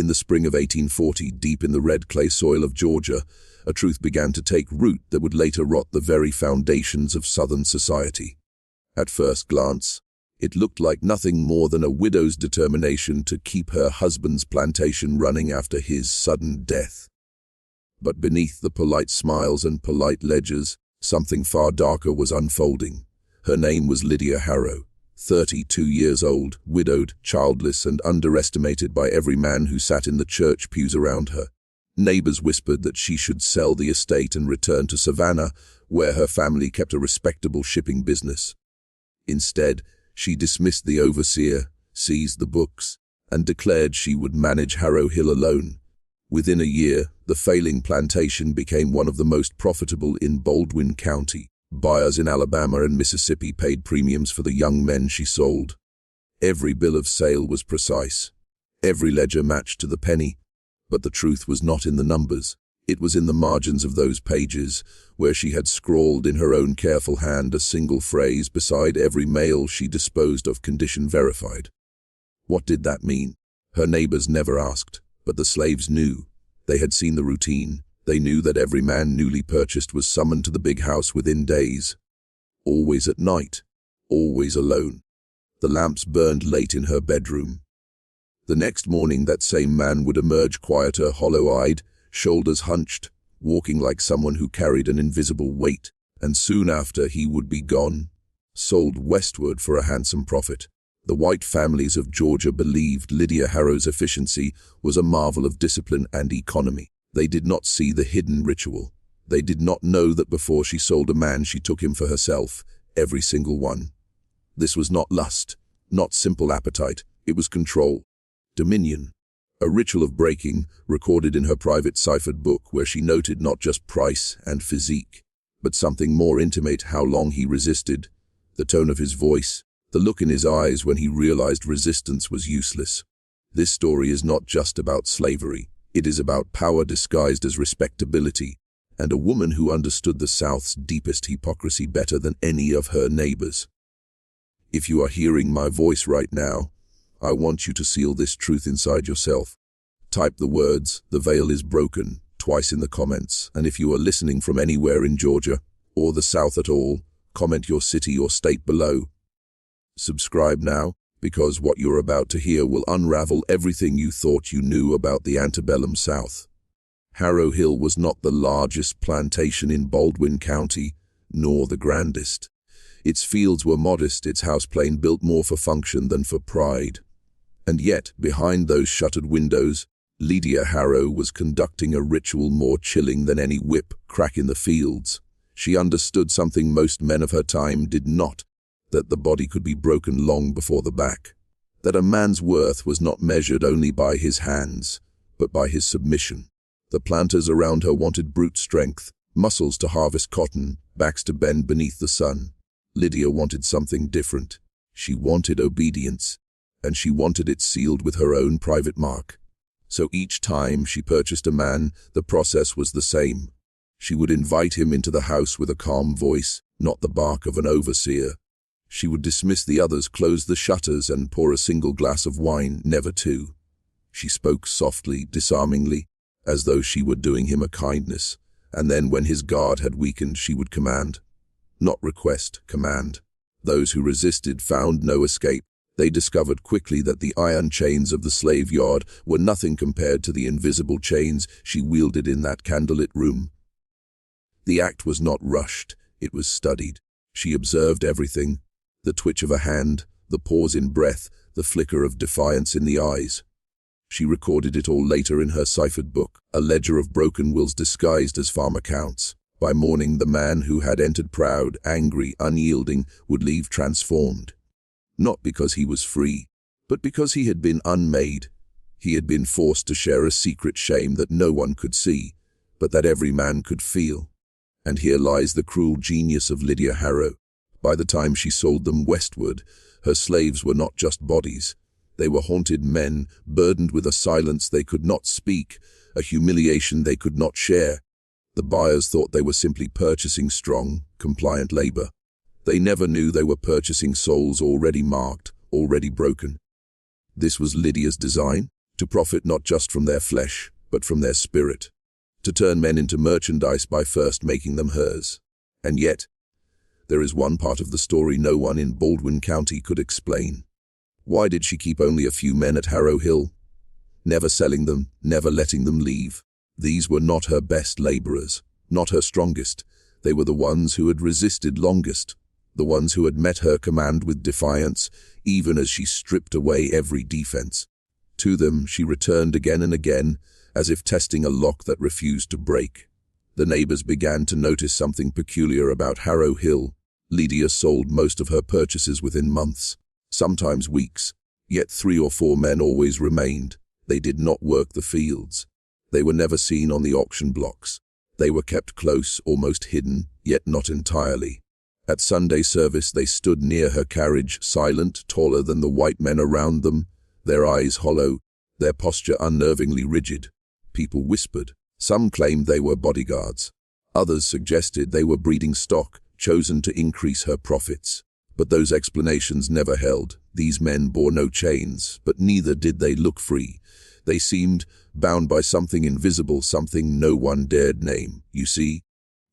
In the spring of 1840, deep in the red clay soil of Georgia, a truth began to take root that would later rot the very foundations of Southern society. At first glance, it looked like nothing more than a widow's determination to keep her husband's plantation running after his sudden death. But beneath the polite smiles and polite ledgers, something far darker was unfolding. Her name was Lydia Harrow, 32 years old, widowed, childless, and underestimated by every man who sat in the church pews around her. Neighbors whispered that she should sell the estate and return to Savannah, where her family kept a respectable shipping business. Instead, she dismissed the overseer, seized the books, and declared she would manage Harrow Hill alone. Within a year, the failing plantation became one of the most profitable in Baldwin County. Buyers in Alabama and Mississippi paid premiums for the young men she sold. Every bill of sale was precise. Every ledger matched to the penny. But the truth was not in the numbers. It was in the margins of those pages, where she had scrawled in her own careful hand a single phrase beside every mail she disposed of, condition verified. What did that mean? Her neighbors never asked, but the slaves knew. They had seen the routine. They knew that every man newly purchased was summoned to the big house within days. Always at night, always alone. The lamps burned late in her bedroom. The next morning that same man would emerge quieter, hollow-eyed, shoulders hunched, walking like someone who carried an invisible weight, and soon after he would be gone, sold westward for a handsome profit. The white families of Georgia believed Lydia Harrow's efficiency was a marvel of discipline and economy. They did not see the hidden ritual. They did not know that before she sold a man, she took him for herself, every single one. This was not lust, not simple appetite. It was control, dominion. A ritual of breaking, recorded in her private ciphered book, where she noted not just price and physique, but something more intimate: how long he resisted, the tone of his voice, the look in his eyes when he realized resistance was useless. This story is not just about slavery. It is about power disguised as respectability, and a woman who understood the South's deepest hypocrisy better than any of her neighbors. If you are hearing my voice right now, I want you to seal this truth inside yourself. Type the words, "The veil is broken," twice in the comments, and if you are listening from anywhere in Georgia, or the South at all, comment your city or state below. Subscribe now, because what you're about to hear will unravel everything you thought you knew about the antebellum South. Harrow Hill was not the largest plantation in Baldwin County, nor the grandest. Its fields were modest, its houseplane built more for function than for pride. And yet, behind those shuttered windows, Lydia Harrow was conducting a ritual more chilling than any whip crack in the fields. She understood something most men of her time did not: that the body could be broken long before the back. That a man's worth was not measured only by his hands, but by his submission. The planters around her wanted brute strength, muscles to harvest cotton, backs to bend beneath the sun. Lydia wanted something different. She wanted obedience, and she wanted it sealed with her own private mark. So each time she purchased a man, the process was the same. She would invite him into the house with a calm voice, not the bark of an overseer. She would dismiss the others, close the shutters, and pour a single glass of wine, never two. She spoke softly, disarmingly, as though she were doing him a kindness, and then when his guard had weakened, she would command. Not request, command. Those who resisted found no escape. They discovered quickly that the iron chains of the slave yard were nothing compared to the invisible chains she wielded in that candlelit room. The act was not rushed, it was studied. She observed everything: the twitch of a hand, the pause in breath, the flicker of defiance in the eyes. She recorded it all later in her ciphered book, a ledger of broken wills disguised as farm accounts. By morning, the man who had entered proud, angry, unyielding, would leave transformed. Not because he was free, but because he had been unmade. He had been forced to share a secret shame that no one could see, but that every man could feel. And here lies the cruel genius of Lydia Harrow. By the time she sold them westward, her slaves were not just bodies. They were haunted men, burdened with a silence they could not speak, a humiliation they could not share. The buyers thought they were simply purchasing strong, compliant labor. They never knew they were purchasing souls already marked, already broken. This was Lydia's design: to profit not just from their flesh, but from their spirit, to turn men into merchandise by first making them hers. And yet, there is one part of the story no one in Baldwin County could explain. Why did she keep only a few men at Harrow Hill? Never selling them, never letting them leave. These were not her best laborers, not her strongest. They were the ones who had resisted longest, the ones who had met her command with defiance, even as she stripped away every defense. To them she returned again and again, as if testing a lock that refused to break. The neighbors began to notice something peculiar about Harrow Hill. Lydia sold most of her purchases within months, sometimes weeks, yet 3 or 4 men always remained. They did not work the fields. They were never seen on the auction blocks. They were kept close, almost hidden, yet not entirely. At Sunday service they stood near her carriage, silent, taller than the white men around them, their eyes hollow, their posture unnervingly rigid. People whispered. Some claimed they were bodyguards. Others suggested they were breeding stock, chosen to increase her profits. But those explanations never held. These men bore no chains, but neither did they look free. They seemed bound by something invisible, something no one dared name. You see,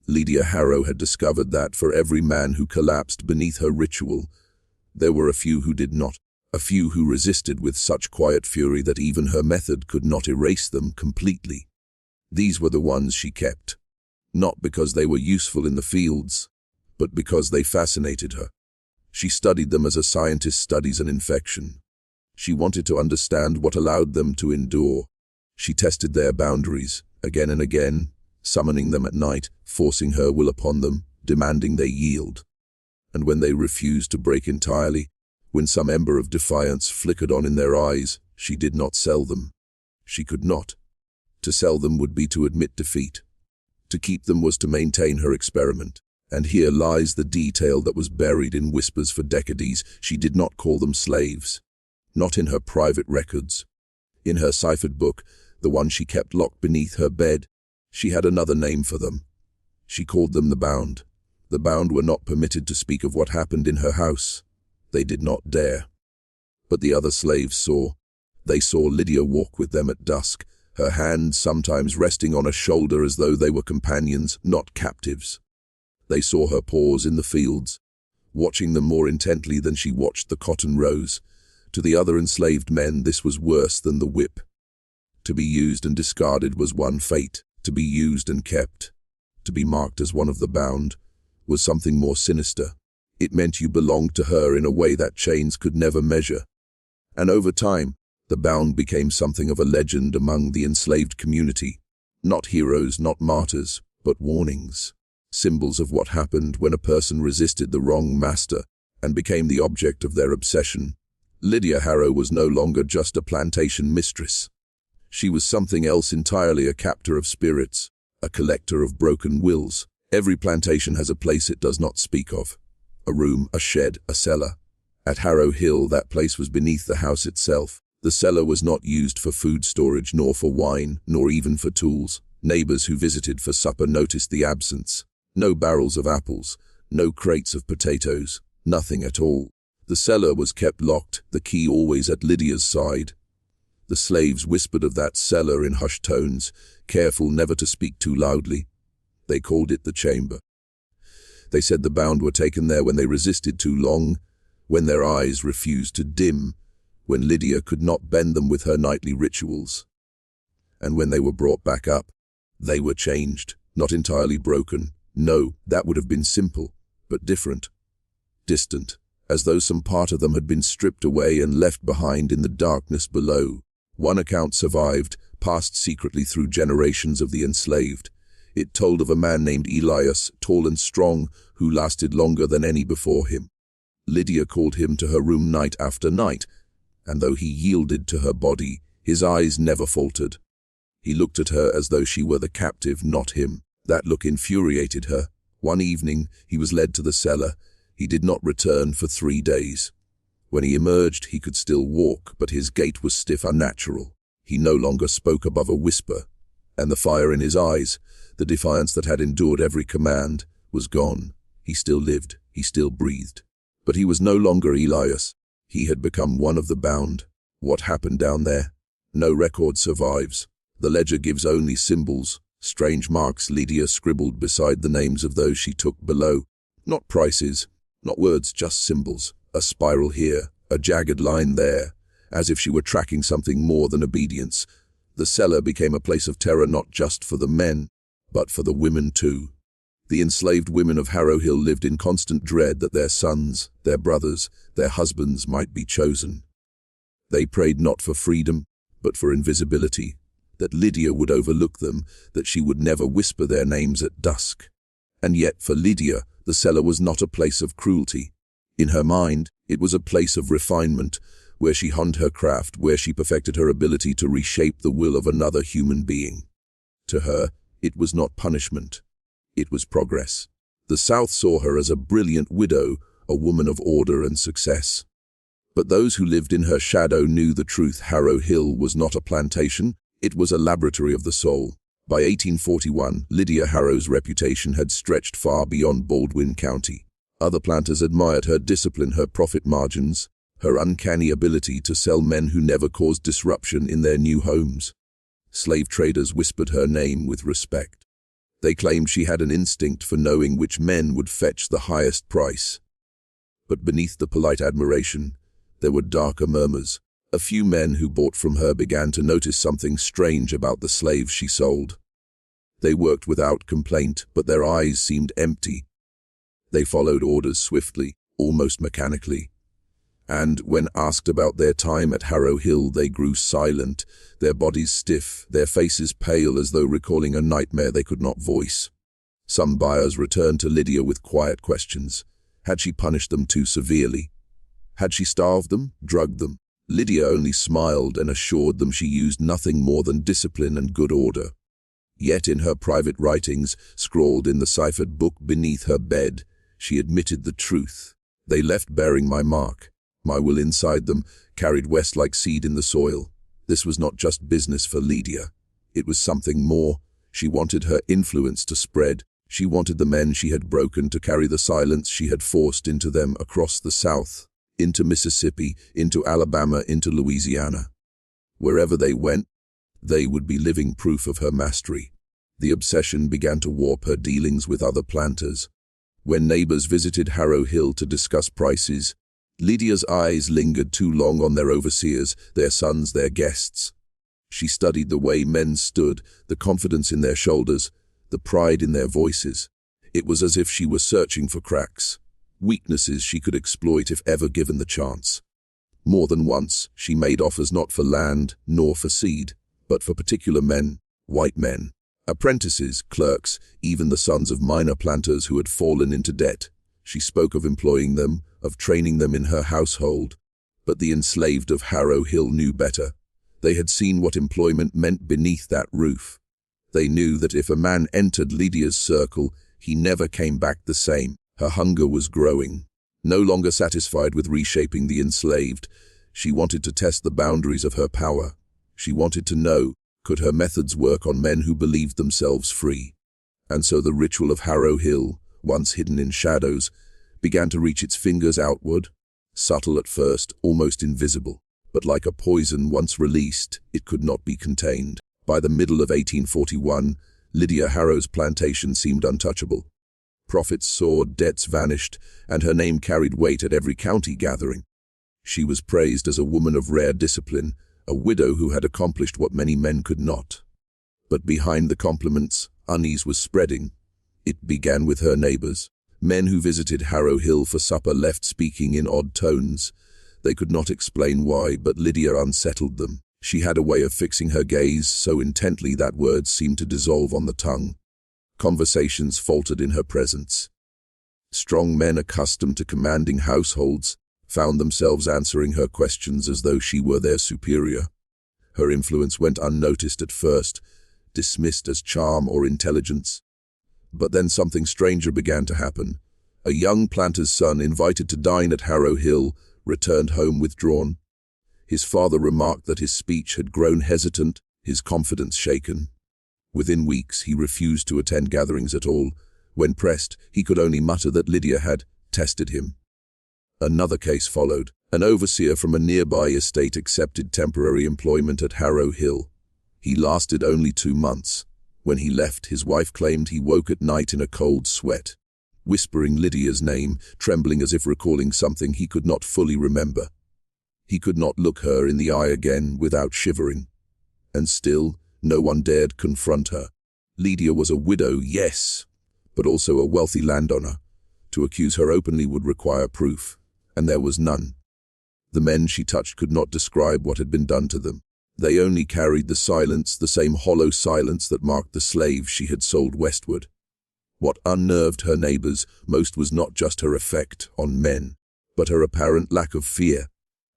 Lydia Harrow had discovered that for every man who collapsed beneath her ritual, there were a few who did not, a few who resisted with such quiet fury that even her method could not erase them completely. These were the ones she kept, not because they were useful in the fields, but because they fascinated her. She studied them as a scientist studies an infection. She wanted to understand what allowed them to endure. She tested their boundaries, again and again, summoning them at night, forcing her will upon them, demanding they yield. And when they refused to break entirely, when some ember of defiance flickered on in their eyes, she did not sell them. She could not. To sell them would be to admit defeat. To keep them was to maintain her experiment. And here lies the detail that was buried in whispers for decades. She did not call them slaves. Not in her private records. In her ciphered book, the one she kept locked beneath her bed, she had another name for them. She called them the bound. The bound were not permitted to speak of what happened in her house. They did not dare. But the other slaves saw. They saw Lydia walk with them at dusk, her hand sometimes resting on a shoulder as though they were companions, not captives. They saw her pause in the fields, watching them more intently than she watched the cotton rows. To the other enslaved men, this was worse than the whip. To be used and discarded was one fate. To be used and kept, to be marked as one of the bound, was something more sinister. It meant you belonged to her in a way that chains could never measure. And over time, the bound became something of a legend among the enslaved community. Not heroes, not martyrs, but warnings. Symbols of what happened when a person resisted the wrong master and became the object of their obsession. Lydia Harrow was no longer just a plantation mistress. She was something else entirely, a captor of spirits, a collector of broken wills. Every plantation has a place it does not speak of. A room, a shed, a cellar. At Harrow Hill, that place was beneath the house itself. The cellar was not used for food storage, nor for wine, nor even for tools. Neighbors who visited for supper noticed the absence. No barrels of apples, no crates of potatoes, nothing at all. The cellar was kept locked, the key always at Lydia's side. The slaves whispered of that cellar in hushed tones, careful never to speak too loudly. They called it the chamber. They said the bound were taken there when they resisted too long, when their eyes refused to dim, when Lydia could not bend them with her nightly rituals. And when they were brought back up, they were changed, not entirely broken. No, that would have been simple, but different, distant, as though some part of them had been stripped away and left behind in the darkness below. One account survived, passed secretly through generations of the enslaved. It told of a man named Elias, tall and strong, who lasted longer than any before him. Lydia called him to her room night after night, and though he yielded to her body, his eyes never faltered. He looked at her as though she were the captive, not him. That look infuriated her. One evening, he was led to the cellar. He did not return for 3 days. When he emerged, he could still walk, but his gait was stiff, unnatural. He no longer spoke above a whisper, and the fire in his eyes, the defiance that had endured every command, was gone. He still lived, he still breathed. But he was no longer Elias. He had become one of the bound. What happened down there? No record survives. The ledger gives only symbols, strange marks Lydia scribbled beside the names of those she took below. Not prices, not words, just symbols. A spiral here, a jagged line there, as if she were tracking something more than obedience. The cellar became a place of terror not just for the men, but for the women too. The enslaved women of Harrow Hill lived in constant dread that their sons, their brothers, their husbands might be chosen. They prayed not for freedom, but for invisibility, that Lydia would overlook them, that she would never whisper their names at dusk. And yet for Lydia, the cellar was not a place of cruelty. In her mind, it was a place of refinement, where she honed her craft, where she perfected her ability to reshape the will of another human being. To her, it was not punishment. It was progress. The South saw her as a brilliant widow, a woman of order and success. But those who lived in her shadow knew the truth. Harrow Hill was not a plantation, it was a laboratory of the soul. By 1841, Lydia Harrow's reputation had stretched far beyond Baldwin County. Other planters admired her discipline, her profit margins, her uncanny ability to sell men who never caused disruption in their new homes. Slave traders whispered her name with respect. They claimed she had an instinct for knowing which men would fetch the highest price. But beneath the polite admiration, there were darker murmurs. A few men who bought from her began to notice something strange about the slaves she sold. They worked without complaint, but their eyes seemed empty. They followed orders swiftly, almost mechanically. And when asked about their time at Harrow Hill, they grew silent, their bodies stiff, their faces pale as though recalling a nightmare they could not voice. Some buyers returned to Lydia with quiet questions. Had she punished them too severely? Had she starved them, drugged them? Lydia only smiled and assured them she used nothing more than discipline and good order. Yet in her private writings, scrawled in the ciphered book beneath her bed, she admitted the truth. They left bearing my mark. My will inside them, carried west like seed in the soil. This was not just business for Lydia. It was something more. She wanted her influence to spread. She wanted the men she had broken to carry the silence she had forced into them across the South, into Mississippi, into Alabama, into Louisiana. Wherever they went, they would be living proof of her mastery. The obsession began to warp her dealings with other planters. When neighbors visited Harrow Hill to discuss prices, Lydia's eyes lingered too long on their overseers, their sons, their guests. She studied the way men stood, the confidence in their shoulders, the pride in their voices. It was as if she were searching for cracks, weaknesses she could exploit if ever given the chance. More than once, she made offers not for land, nor for seed, but for particular men, white men, apprentices, clerks, even the sons of minor planters who had fallen into debt. She spoke of employing them, of training them in her household. But the enslaved of Harrow Hill knew better. They had seen what employment meant beneath that roof. They knew that if a man entered Lydia's circle, he never came back the same. Her hunger was growing. No longer satisfied with reshaping the enslaved, she wanted to test the boundaries of her power. She wanted to know, could her methods work on men who believed themselves free? And so the ritual of Harrow Hill, once hidden in shadows, began to reach its fingers outward, subtle at first, almost invisible. But like a poison once released, it could not be contained. By the middle of 1841, Lydia Harrow's plantation seemed untouchable. Profits soared, debts vanished, and her name carried weight at every county gathering. She was praised as a woman of rare discipline, a widow who had accomplished what many men could not. But behind the compliments, unease was spreading. It began with her neighbors. Men who visited Harrow Hill for supper left speaking in odd tones. They could not explain why, but Lydia unsettled them. She had a way of fixing her gaze so intently that words seemed to dissolve on the tongue. Conversations faltered in her presence. Strong men accustomed to commanding households found themselves answering her questions as though she were their superior. Her influence went unnoticed at first, dismissed as charm or intelligence. But then something stranger began to happen. A young planter's son, invited to dine at Harrow Hill, returned home withdrawn. His father remarked that his speech had grown hesitant, his confidence shaken. Within weeks, he refused to attend gatherings at all. When pressed, he could only mutter that Lydia had tested him. Another case followed. An overseer from a nearby estate accepted temporary employment at Harrow Hill. He lasted only 2 months. When he left, his wife claimed he woke at night in a cold sweat, whispering Lydia's name, trembling as if recalling something he could not fully remember. He could not look her in the eye again without shivering. And still, no one dared confront her. Lydia was a widow, yes, but also a wealthy landowner. To accuse her openly would require proof, and there was none. The men she touched could not describe what had been done to them. They only carried the silence, the same hollow silence that marked the slaves she had sold westward. What unnerved her neighbors most was not just her effect on men, but her apparent lack of fear.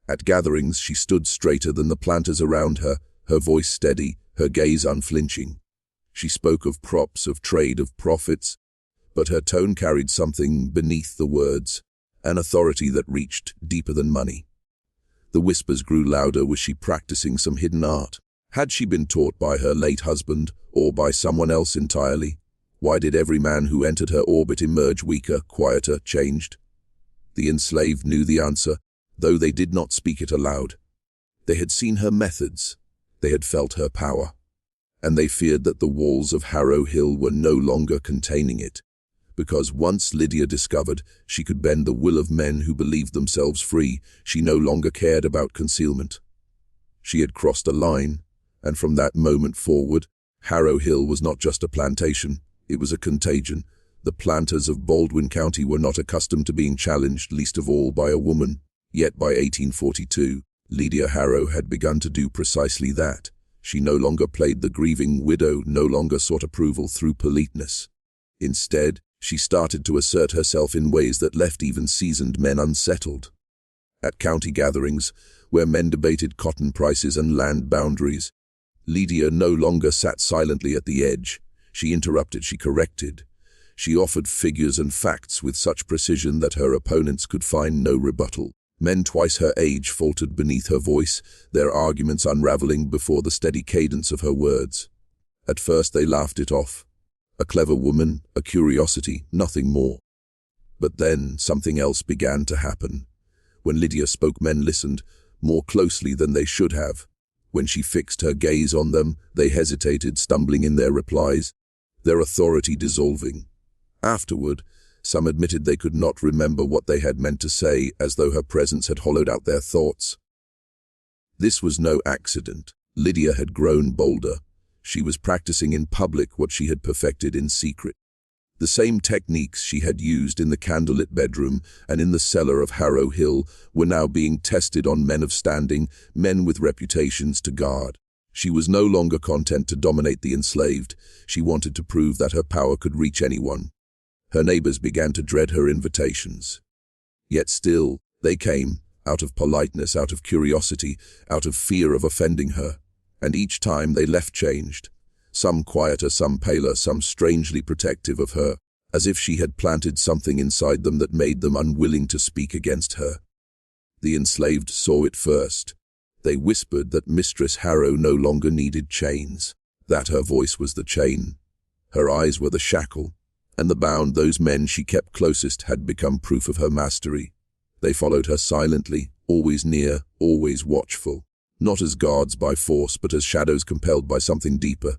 At gatherings, she stood straighter than the planters around her, her voice steady, her gaze unflinching. She spoke of props, of trade, of profits, but her tone carried something beneath the words, an authority that reached deeper than money. The whispers grew louder. Was she practicing some hidden art? Had she been taught by her late husband, or by someone else entirely? Why did every man who entered her orbit emerge weaker, quieter, changed? The enslaved knew the answer, though they did not speak it aloud. They had seen her methods. They had felt her power. And they feared that the walls of Harrow Hill were no longer containing it. Because once Lydia discovered she could bend the will of men who believed themselves free, she no longer cared about concealment. She had crossed a line, and from that moment forward, Harrow Hill was not just a plantation, it was a contagion. The planters of Baldwin County were not accustomed to being challenged, least of all by a woman. Yet by 1842, Lydia Harrow had begun to do precisely that. She no longer played the grieving widow, no longer sought approval through politeness. Instead, she started to assert herself in ways that left even seasoned men unsettled. At county gatherings, where men debated cotton prices and land boundaries, Lydia no longer sat silently at the edge. She interrupted, she corrected. She offered figures and facts with such precision that her opponents could find no rebuttal. Men twice her age faltered beneath her voice, their arguments unraveling before the steady cadence of her words. At first they laughed it off. A clever woman, a curiosity, nothing more. But then something else began to happen. When Lydia spoke, men listened, more closely than they should have. When she fixed her gaze on them, they hesitated, stumbling in their replies, their authority dissolving. Afterward, some admitted they could not remember what they had meant to say, as though her presence had hollowed out their thoughts. This was no accident. Lydia had grown bolder. She was practicing in public what she had perfected in secret. The same techniques she had used in the candlelit bedroom and in the cellar of Harrow Hill were now being tested on men of standing, men with reputations to guard. She was no longer content to dominate the enslaved. She wanted to prove that her power could reach anyone. Her neighbors began to dread her invitations. Yet still, they came, out of politeness, out of curiosity, out of fear of offending her. And each time they left changed. Some quieter, some paler, some strangely protective of her, as if she had planted something inside them that made them unwilling to speak against her. The enslaved saw it first. They whispered that Mistress Harrow no longer needed chains, that her voice was the chain. Her eyes were the shackle, and the bound those men she kept closest had become proof of her mastery. They followed her silently, always near, always watchful. Not as guards by force, but as shadows compelled by something deeper.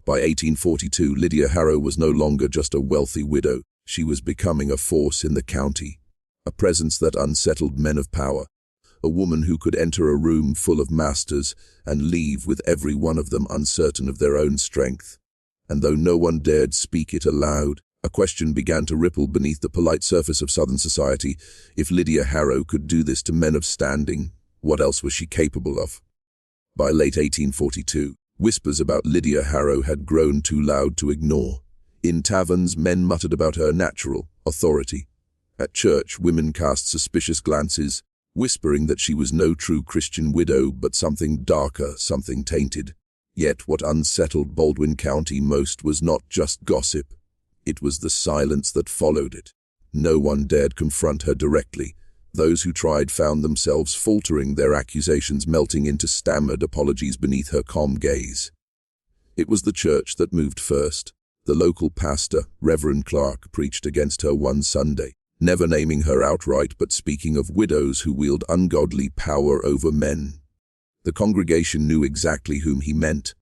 By 1842, Lydia Harrow was no longer just a wealthy widow. She was becoming a force in the county, a presence that unsettled men of power, a woman who could enter a room full of masters and leave with every one of them uncertain of their own strength. And though no one dared speak it aloud, a question began to ripple beneath the polite surface of Southern society. If Lydia Harrow could do this to men of standing, what else was she capable of? By late 1842, whispers about Lydia Harrow had grown too loud to ignore. In taverns, men muttered about her natural authority. At church, women cast suspicious glances, whispering that she was no true Christian widow, but something darker, something tainted. Yet what unsettled Baldwin County most was not just gossip. It was the silence that followed it. No one dared confront her directly. Those who tried found themselves faltering, their accusations melting into stammered apologies beneath her calm gaze. It was the church that moved first. The local pastor, Reverend Clark, preached against her one Sunday. never naming her outright but speaking of widows who wield ungodly power over men. The congregation knew exactly whom he meant,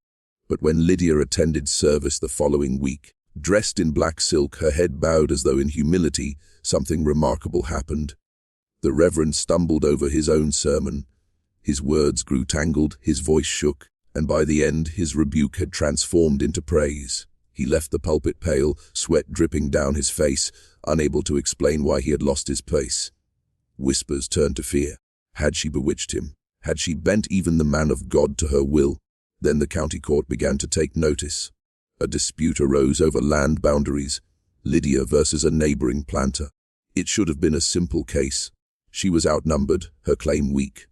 but when Lydia attended service the following week, dressed in black silk, her head bowed as though in humility, something remarkable happened. The Reverend stumbled over his own sermon. His words grew tangled, his voice shook, and by the end his rebuke had transformed into praise. He left the pulpit pale, sweat dripping down his face, unable to explain why he had lost his place. Whispers turned to fear. Had she bewitched him? Had she bent even the man of God to her will? Then the county court began to take notice. A dispute arose over land boundaries, Lydia versus a neighboring planter. It should have been a simple case. She was outnumbered, her claim weak.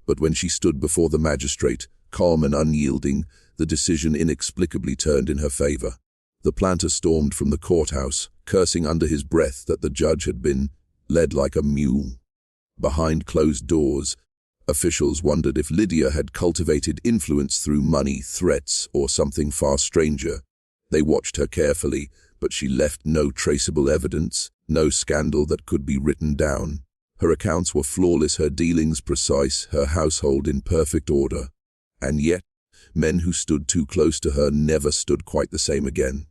But when she stood before the magistrate, calm and unyielding, the decision inexplicably turned in her favor. The planter stormed from the courthouse, cursing under his breath that the judge had been led like a mule. Behind closed doors, officials wondered if Lydia had cultivated influence through money, threats, or something far stranger. They watched her carefully, but she left no traceable evidence, no scandal that could be written down. Her accounts were flawless, her dealings precise, her household in perfect order. And yet, men who stood too close to her never stood quite the same again.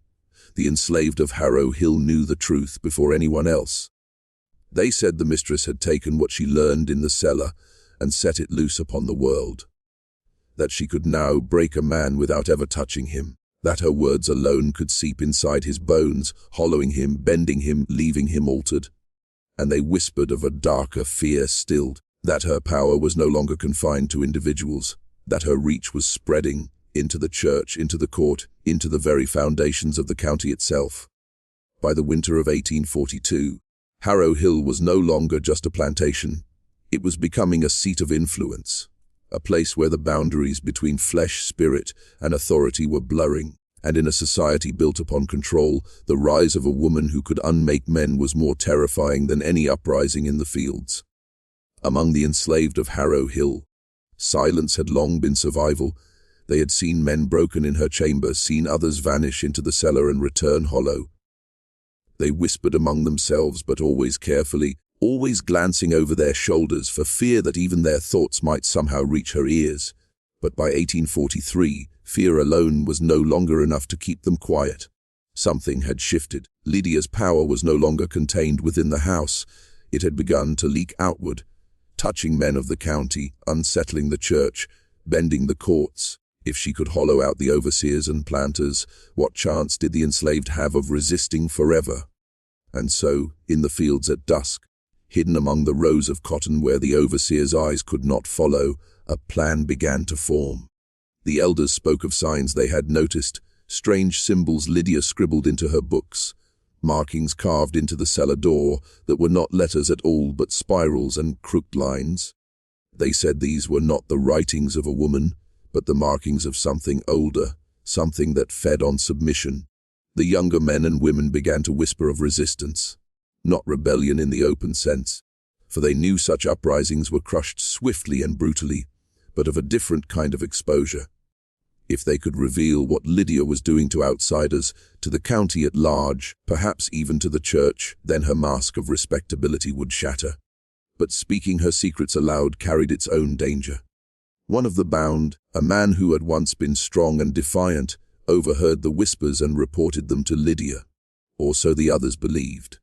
The enslaved of Harrow Hill knew the truth before anyone else. They said the mistress had taken what she learned in the cellar and set it loose upon the world. That she could now break a man without ever touching him. That her words alone could seep inside his bones, hollowing him, bending him, leaving him altered. And they whispered of a darker fear stilled. That her power was no longer confined to individuals. That her reach was spreading into the church, into the court, into the very foundations of the county itself. By the winter of 1842, Harrow Hill was no longer just a plantation. It was becoming a seat of influence, a place where the boundaries between flesh, spirit, and authority were blurring, and in a society built upon control, the rise of a woman who could unmake men was more terrifying than any uprising in the fields. Among the enslaved of Harrow Hill, silence had long been survival. They had seen men broken in her chamber, seen others vanish into the cellar and return hollow. They whispered among themselves, but always carefully, always glancing over their shoulders for fear that even their thoughts might somehow reach her ears. But by 1843, fear alone was no longer enough to keep them quiet. Something had shifted. Lydia's power was no longer contained within the house. It had begun to leak outward, touching men of the county, unsettling the church, bending the courts. If she could hollow out the overseers and planters, what chance did the enslaved have of resisting forever? And so, in the fields at dusk, hidden among the rows of cotton where the overseers' eyes could not follow, a plan began to form. The elders spoke of signs they had noticed, strange symbols Lydia scribbled into her books, markings carved into the cellar door that were not letters at all but spirals and crooked lines. They said these were not the writings of a woman, but the markings of something older, something that fed on submission. The younger men and women began to whisper of resistance, not rebellion in the open sense, for they knew such uprisings were crushed swiftly and brutally, but of a different kind of exposure. If they could reveal what Lydia was doing to outsiders, to the county at large, perhaps even to the church, then her mask of respectability would shatter. But speaking her secrets aloud carried its own danger. One of the bound, a man who had once been strong and defiant, overheard the whispers and reported them to Lydia. Or so the others believed.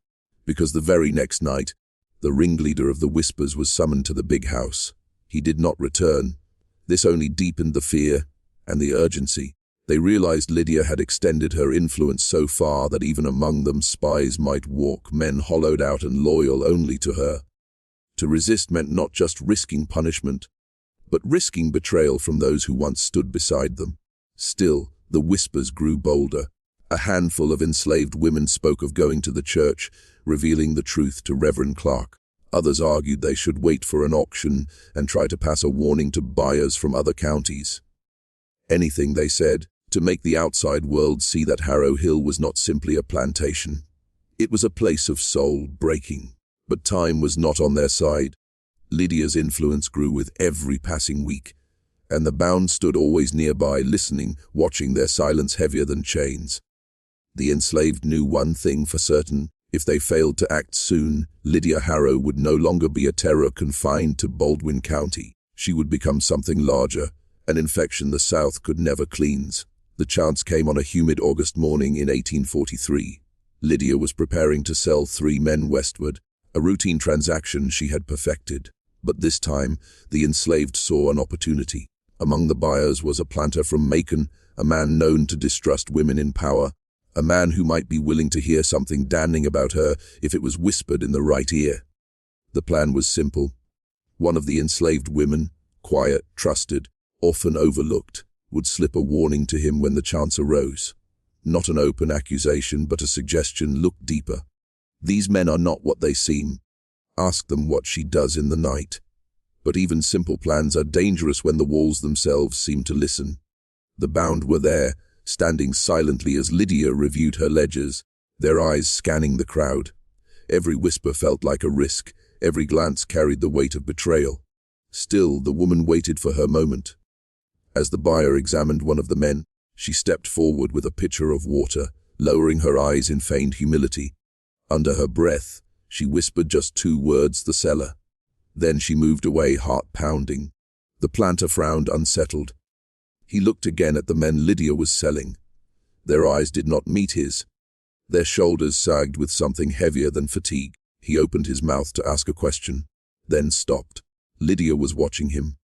Because the very next night, the ringleader of the whispers was summoned to the big house. He did not return. This only deepened the fear and the urgency. They realized Lydia had extended her influence so far that even among them spies might walk, men hollowed out and loyal only to her. To resist meant not just risking punishment, but risking betrayal from those who once stood beside them. Still, the whispers grew bolder. A handful of enslaved women spoke of going to the church, revealing the truth to Reverend Clark. Others argued they should wait for an auction and try to pass a warning to buyers from other counties. Anything, they said, to make the outside world see that Harrow Hill was not simply a plantation. It was a place of soul breaking. But time was not on their side. Lydia's influence grew with every passing week, and the bound stood always nearby, listening, watching, their silence heavier than chains. The enslaved knew one thing for certain: If they failed to act soon, Lydia Harrow would no longer be a terror confined to Baldwin County. She would become something larger, an infection the South could never cleanse. The chance came on a humid August morning in 1843. Lydia was preparing to sell 3 men westward, a routine transaction she had perfected. But this time, the enslaved saw an opportunity. Among the buyers was a planter from Macon, a man known to distrust women in power, a man who might be willing to hear something damning about her if it was whispered in the right ear. The plan was simple. One of the enslaved women, quiet, trusted, often overlooked, would slip a warning to him when the chance arose. Not an open accusation, but a suggestion: look deeper. These men are not what they seem. Ask them what she does in the night. But even simple plans are dangerous when the walls themselves seem to listen. The bound were there, standing silently as Lydia reviewed her ledgers, their eyes scanning the crowd. Every whisper felt like a risk, every glance carried the weight of betrayal. Still, the woman waited for her moment. As the buyer examined one of the men, she stepped forward with a pitcher of water, lowering her eyes in feigned humility. Under her breath, she whispered just 2 words: the seller. Then she moved away, heart pounding. The planter frowned, unsettled. He looked again at the men Lydia was selling. Their eyes did not meet his. Their shoulders sagged with something heavier than fatigue. He opened his mouth to ask a question, then stopped. Lydia was watching him,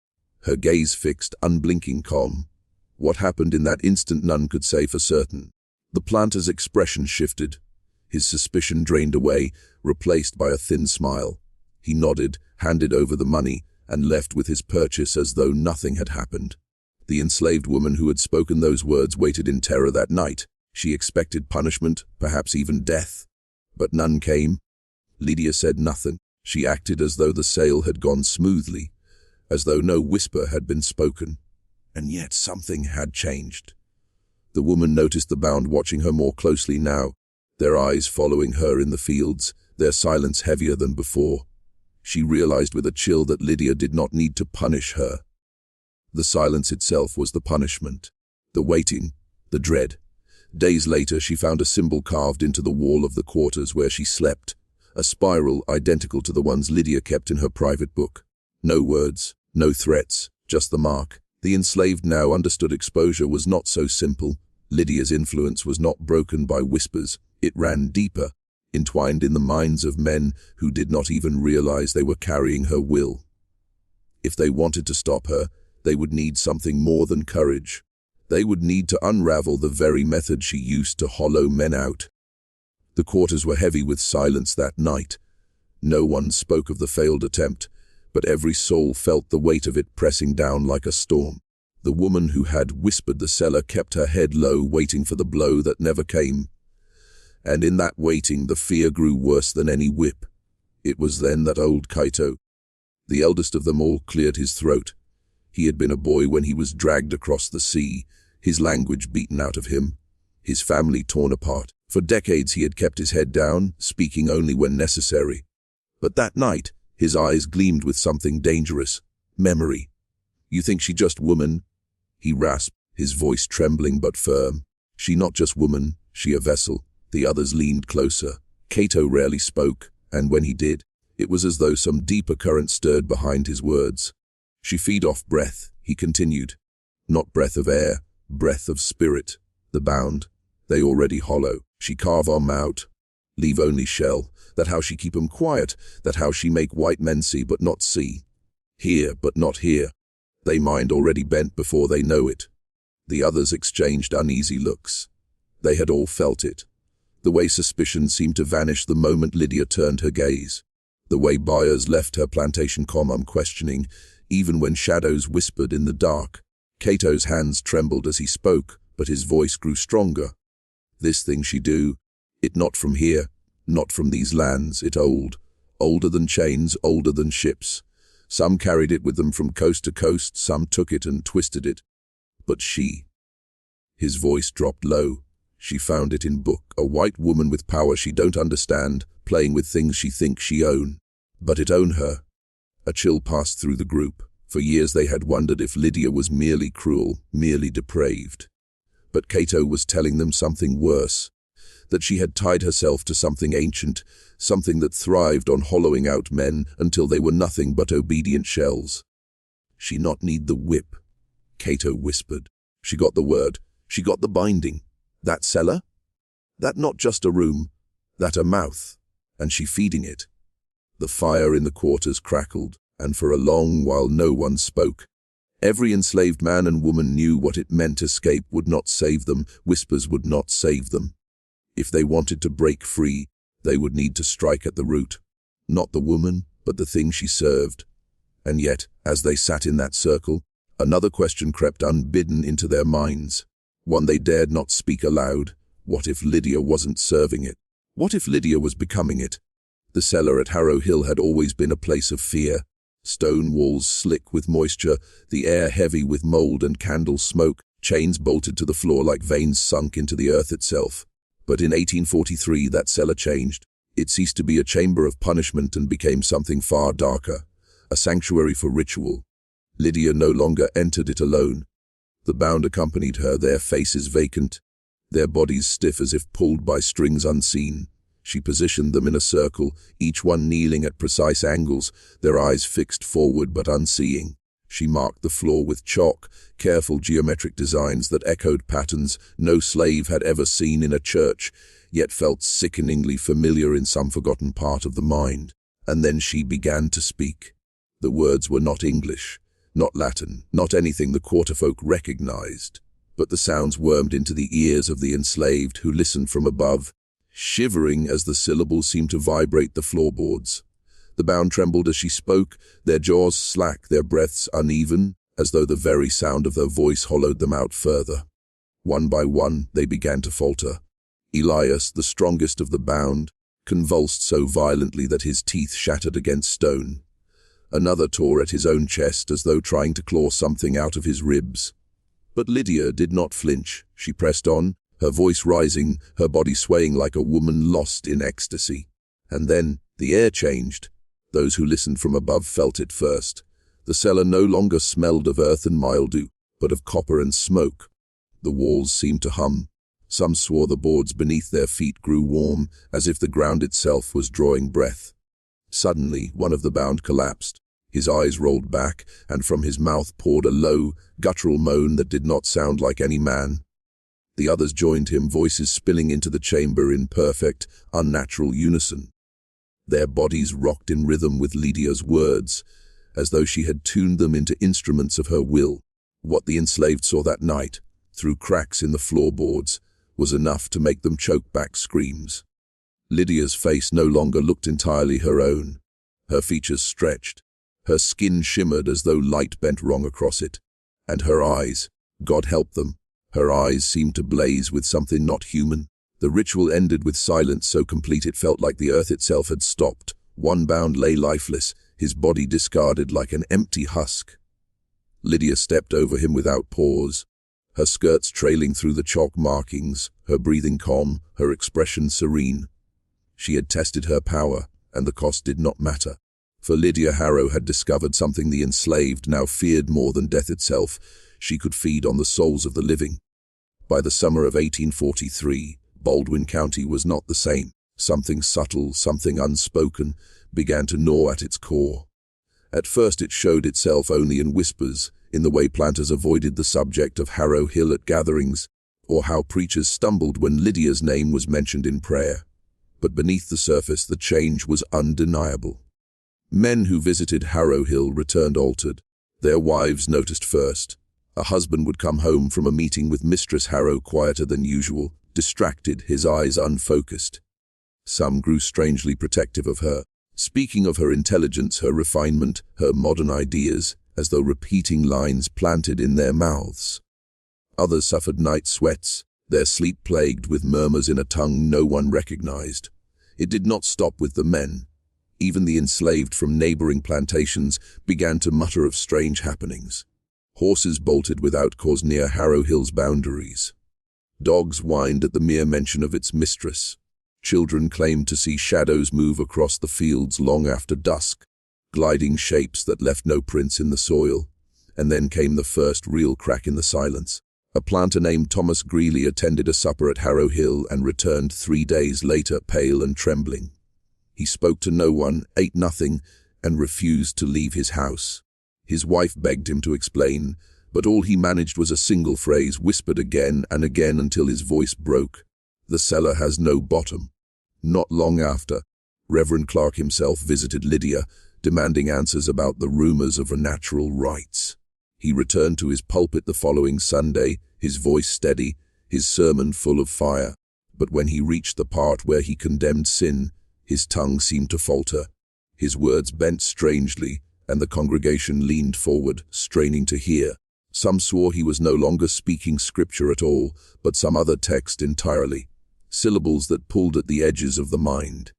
her gaze fixed, unblinking calm. What happened in that instant none could say for certain. The planter's expression shifted. His suspicion drained away, replaced by a thin smile. He nodded, handed over the money, and left with his purchase as though nothing had happened. The enslaved woman who had spoken those words waited in terror that night. She expected punishment, perhaps even death. But none came. Lydia said nothing. She acted as though the sale had gone smoothly, as though no whisper had been spoken. And yet something had changed. The woman noticed the bound watching her more closely now, their eyes following her in the fields, their silence heavier than before. She realized with a chill that Lydia did not need to punish her. The silence itself was the punishment, the waiting, the dread. Days later, she found a symbol carved into the wall of the quarters where she slept, a spiral identical to the ones Lydia kept in her private book. No words, no threats, just the mark. The enslaved now understood exposure was not so simple. Lydia's influence was not broken by whispers. It ran deeper, entwined in the minds of men who did not even realize they were carrying her will. If they wanted to stop her, they would need something more than courage. They would need to unravel the very method she used to hollow men out. The quarters were heavy with silence that night. No one spoke of the failed attempt, but every soul felt the weight of it pressing down like a storm. The woman who had whispered the seller kept her head low, waiting for the blow that never came. And in that waiting, the fear grew worse than any whip. It was then that old Kaito, the eldest of them all, cleared his throat. He had been a boy when he was dragged across the sea, his language beaten out of him, his family torn apart. For decades he had kept his head down, speaking only when necessary. But that night, his eyes gleamed with something dangerous. Memory. "You think she just woman?" he rasped, his voice trembling but firm. "She not just woman, she a vessel." The others leaned closer. Kaito rarely spoke, and when he did, it was as though some deeper current stirred behind his words. "She feed off breath," he continued. "Not breath of air, breath of spirit. The bound, they already hollow. She carve 'em out, leave only shell. That how she keep 'em quiet, that how she make white men see but not see. Hear but not hear. They mind already bent before they know it." The others exchanged uneasy looks. They had all felt it. The way suspicion seemed to vanish the moment Lydia turned her gaze. The way buyers left her plantation unquestioning, even when shadows whispered in the dark. Cato's hands trembled as he spoke, but his voice grew stronger. "This thing she do, it not from here, not from these lands, it old. Older than chains, older than ships. Some carried it with them from coast to coast, some took it and twisted it. But she..." His voice dropped low. "She found it in book, a white woman with power she don't understand, playing with things she thinks she own. But it own her." A chill passed through the group. For years they had wondered if Lydia was merely cruel, merely depraved. But Kaito was telling them something worse. that she had tied herself to something ancient, something that thrived on hollowing out men until they were nothing but obedient shells. "She not need the whip," Cato whispered. She got the word. She got the binding. That cellar? That not just a room, that a mouth, and she feeding it. The fire in the quarters crackled, and for a long while no one spoke. Every enslaved man and woman knew what it meant. Escape would not save them, whispers would not save them. If they wanted to break free, they would need to strike at the root. Not the woman, but the thing she served. And yet, as they sat in that circle, another question crept unbidden into their minds. One they dared not speak aloud. What if Lydia wasn't serving it? What if Lydia was becoming it? The cellar at Harrow Hill had always been a place of fear. Stone walls slick with moisture, the air heavy with mold and candle smoke, chains bolted to the floor like veins sunk into the earth itself. But in 1843 that cellar changed. It ceased to be a chamber of punishment and became something far darker, a sanctuary for ritual. Lydia no longer entered it alone. The bound accompanied her, their faces vacant, their bodies stiff as if pulled by strings unseen. She positioned them in a circle, each one kneeling at precise angles, their eyes fixed forward but unseeing. She marked the floor with chalk, careful geometric designs that echoed patterns no slave had ever seen in a church, yet felt sickeningly familiar in some forgotten part of the mind. And then she began to speak. The words were not English, not Latin, not anything the quarterfolk recognized, but the sounds wormed into the ears of the enslaved who listened from above, shivering as the syllables seemed to vibrate the floorboards. The bound trembled as she spoke, their jaws slack, their breaths uneven, as though the very sound of her voice hollowed them out further. One by one, they began to falter. Elias, the strongest of the bound, convulsed so violently that his teeth shattered against stone. Another tore at his own chest as though trying to claw something out of his ribs. But Lydia did not flinch. She pressed on, her voice rising, her body swaying like a woman lost in ecstasy. And then the air changed. Those who listened from above felt it first. The cellar no longer smelled of earth and mildew, but of copper and smoke. The walls seemed to hum. Some swore the boards beneath their feet grew warm, as if the ground itself was drawing breath. Suddenly, one of the bound collapsed. His eyes rolled back, and from his mouth poured a low, guttural moan that did not sound like any man. The others joined him, voices spilling into the chamber in perfect, unnatural unison. Their bodies rocked in rhythm with Lydia's words, as though she had tuned them into instruments of her will. What the enslaved saw that night, through cracks in the floorboards, was enough to make them choke back screams. Lydia's face no longer looked entirely her own. Her features stretched. Her skin shimmered as though light bent wrong across it. And her eyes, God help them, her eyes seemed to blaze with something not human. The ritual ended with silence so complete it felt like the earth itself had stopped. One bound lay lifeless, his body discarded like an empty husk. Lydia stepped over him without pause, her skirts trailing through the chalk markings, her breathing calm, her expression serene. She had tested her power, and the cost did not matter. For Lydia Harrow had discovered something the enslaved now feared more than death itself. She could feed on the souls of the living. By the summer of 1843, Baldwin County was not the same. Something subtle, something unspoken, began to gnaw at its core. At first it showed itself only in whispers, in the way planters avoided the subject of Harrow Hill at gatherings, or how preachers stumbled when Lydia's name was mentioned in prayer. But beneath the surface the change was undeniable. Men who visited Harrow Hill returned altered. Their wives noticed first. A husband would come home from a meeting with Mistress Harrow quieter than usual, distracted, his eyes unfocused. Some grew strangely protective of her, speaking of her intelligence, her refinement, her modern ideas, as though repeating lines planted in their mouths. Others suffered night sweats, their sleep plagued with murmurs in a tongue no one recognized. It did not stop with the men. Even the enslaved from neighboring plantations began to mutter of strange happenings. Horses bolted without cause near Harrow Hill's boundaries. Dogs whined at the mere mention of its mistress. Children claimed to see shadows move across the fields long after dusk, gliding shapes that left no prints in the soil. And then came the first real crack in the silence. A planter named Thomas Greeley attended a supper at Harrow Hill and returned 3 days later, pale and trembling. He spoke to no one, ate nothing, and refused to leave his house. His wife begged him to explain, but all he managed was a single phrase, whispered again and again until his voice broke. "The cellar has no bottom." Not long after, Reverend Clark himself visited Lydia, demanding answers about the rumors of her natural rights. He returned to his pulpit the following Sunday, his voice steady, his sermon full of fire. But when he reached the part where he condemned sin, his tongue seemed to falter. His words bent strangely, and the congregation leaned forward, straining to hear. Some swore he was no longer speaking scripture at all, but some other text entirely, syllables that pulled at the edges of the mind.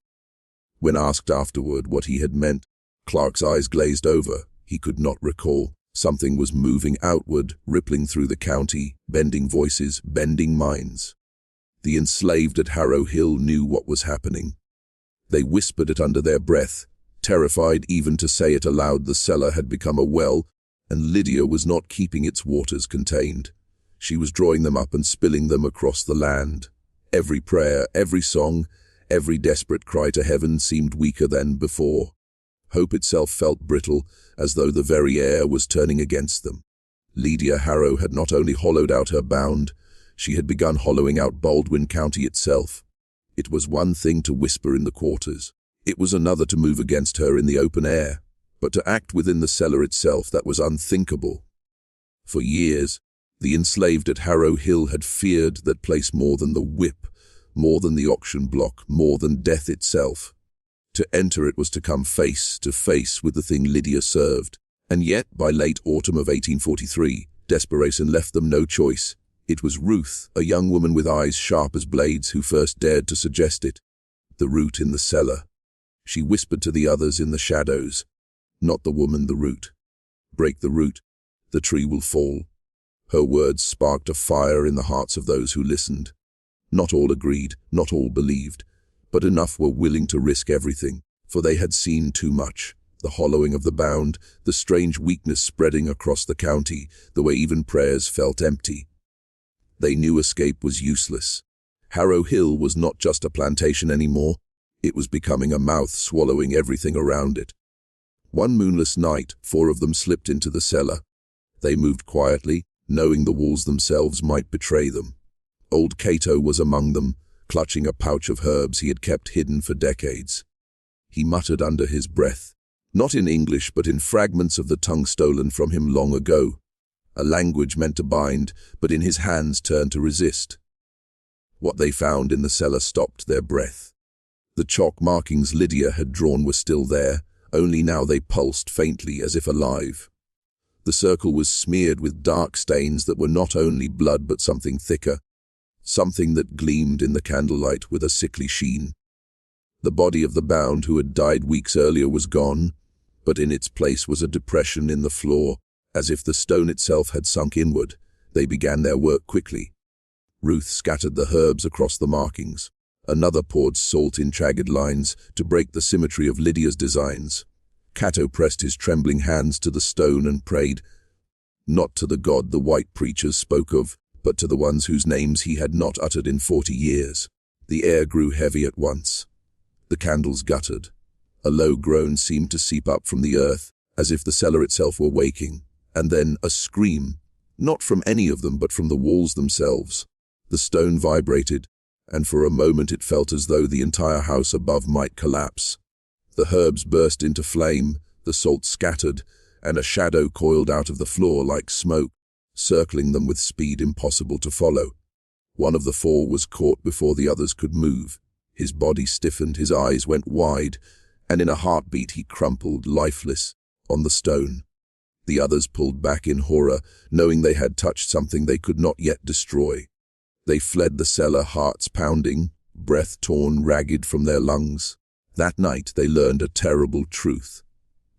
When asked afterward what he had meant, Clark's eyes glazed over. He could not recall. Something was moving outward, rippling through the county, bending voices, bending minds. The enslaved at Harrow Hill knew what was happening. They whispered it under their breath, terrified even to say it aloud. The cellar had become a well, and Lydia was not keeping its waters contained. She was drawing them up and spilling them across the land. Every prayer, every song, every desperate cry to heaven seemed weaker than before. Hope itself felt brittle, as though the very air was turning against them. Lydia Harrow had not only hollowed out her bound, she had begun hollowing out Baldwin County itself. It was one thing to whisper in the quarters. It was another to move against her in the open air. But to act within the cellar itself, that was unthinkable. For years, the enslaved at Harrow Hill had feared that place more than the whip, more than the auction block, more than death itself. To enter it was to come face to face with the thing Lydia served. And yet, by late autumn of 1843, desperation left them no choice. It was Ruth, a young woman with eyes sharp as blades, who first dared to suggest it. The root in the cellar. She whispered to the others in the shadows. Not the woman, the root. Break the root, the tree will fall. Her words sparked a fire in the hearts of those who listened. Not all agreed, not all believed, but enough were willing to risk everything, for they had seen too much. The hollowing of the bound, the strange weakness spreading across the county, the way even prayers felt empty. They knew escape was useless. Harrow Hill was not just a plantation anymore. It was becoming a mouth swallowing everything around it. One moonless night, 4 of them slipped into the cellar. They moved quietly, knowing the walls themselves might betray them. Old Cato was among them, clutching a pouch of herbs he had kept hidden for decades. He muttered under his breath, not in English but in fragments of the tongue stolen from him long ago. A language meant to bind, but in his hands turned to resist. What they found in the cellar stopped their breath. The chalk markings Lydia had drawn were still there, only now they pulsed faintly as if alive. The circle was smeared with dark stains that were not only blood but something thicker, something that gleamed in the candlelight with a sickly sheen. The body of the bound who had died weeks earlier was gone, but in its place was a depression in the floor, as if the stone itself had sunk inward. They began their work quickly. Ruth scattered the herbs across the markings. Another poured salt in jagged lines to break the symmetry of Lydia's designs. Cato pressed his trembling hands to the stone and prayed, not to the God the white preachers spoke of, but to the ones whose names he had not uttered in 40 years. The air grew heavy at once. The candles guttered. A low groan seemed to seep up from the earth, as if the cellar itself were waking. And then a scream, not from any of them but from the walls themselves. The stone vibrated, and for a moment it felt as though the entire house above might collapse. The herbs burst into flame, the salt scattered, and a shadow coiled out of the floor like smoke, circling them with speed impossible to follow. One of the 4 was caught before the others could move. His body stiffened, his eyes went wide, and in a heartbeat he crumpled, lifeless, on the stone. The others pulled back in horror, knowing they had touched something they could not yet destroy. They fled the cellar, hearts pounding, breath torn ragged from their lungs. That night they learned a terrible truth.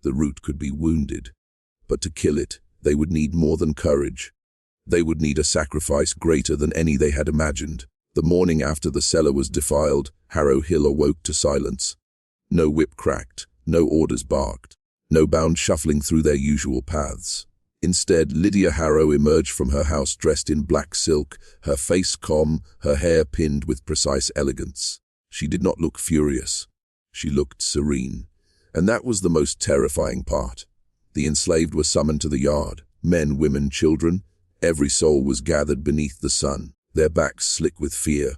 The root could be wounded, but to kill it, they would need more than courage. They would need a sacrifice greater than any they had imagined. The morning after the cellar was defiled, Harrow Hill awoke to silence. No whip cracked, no orders barked, no bound shuffling through their usual paths. Instead, Lydia Harrow emerged from her house dressed in black silk, her face calm, her hair pinned with precise elegance. She did not look furious. She looked serene. And that was the most terrifying part. The enslaved were summoned to the yard. Men, women, children. Every soul was gathered beneath the sun, their backs slick with fear.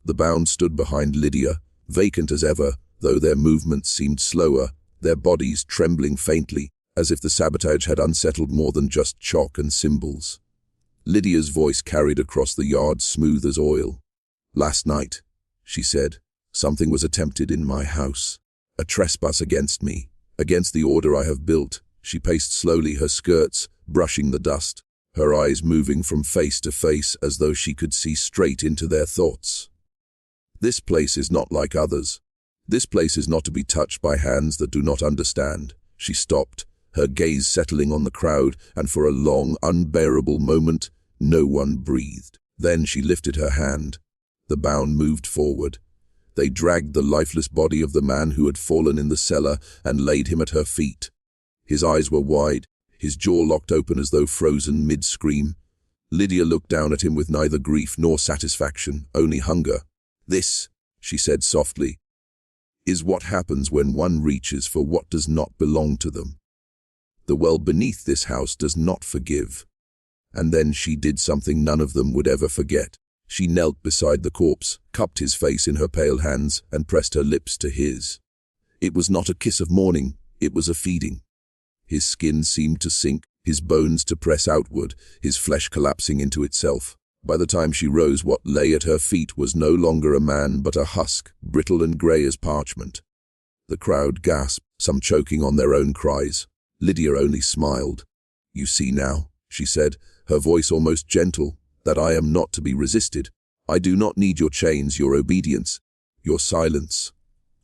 The bound stood behind Lydia, vacant as ever, though their movements seemed slower, their bodies trembling faintly, as if the sabotage had unsettled more than just chalk and symbols. Lydia's voice carried across the yard smooth as oil. "Last night," she said, "something was attempted in my house. A trespass against me, against the order I have built." She paced slowly, her skirts brushing the dust, her eyes moving from face to face as though she could see straight into their thoughts. "This place is not like others. This place is not to be touched by hands that do not understand." She stopped, her gaze settling on the crowd, and for a long, unbearable moment, no one breathed. Then she lifted her hand. The bound moved forward. They dragged the lifeless body of the man who had fallen in the cellar and laid him at her feet. His eyes were wide, his jaw locked open as though frozen mid-scream. Lydia looked down at him with neither grief nor satisfaction, only hunger. "This," she said softly, "is what happens when one reaches for what does not belong to them. The well beneath this house does not forgive." And then she did something none of them would ever forget. She knelt beside the corpse, cupped his face in her pale hands, and pressed her lips to his. It was not a kiss of mourning, it was a feeding. His skin seemed to sink, his bones to press outward, his flesh collapsing into itself. By the time she rose, what lay at her feet was no longer a man but a husk, brittle and grey as parchment. The crowd gasped, some choking on their own cries. Lydia only smiled. "You see now," she said, her voice almost gentle, "that I am not to be resisted. I do not need your chains, your obedience, your silence.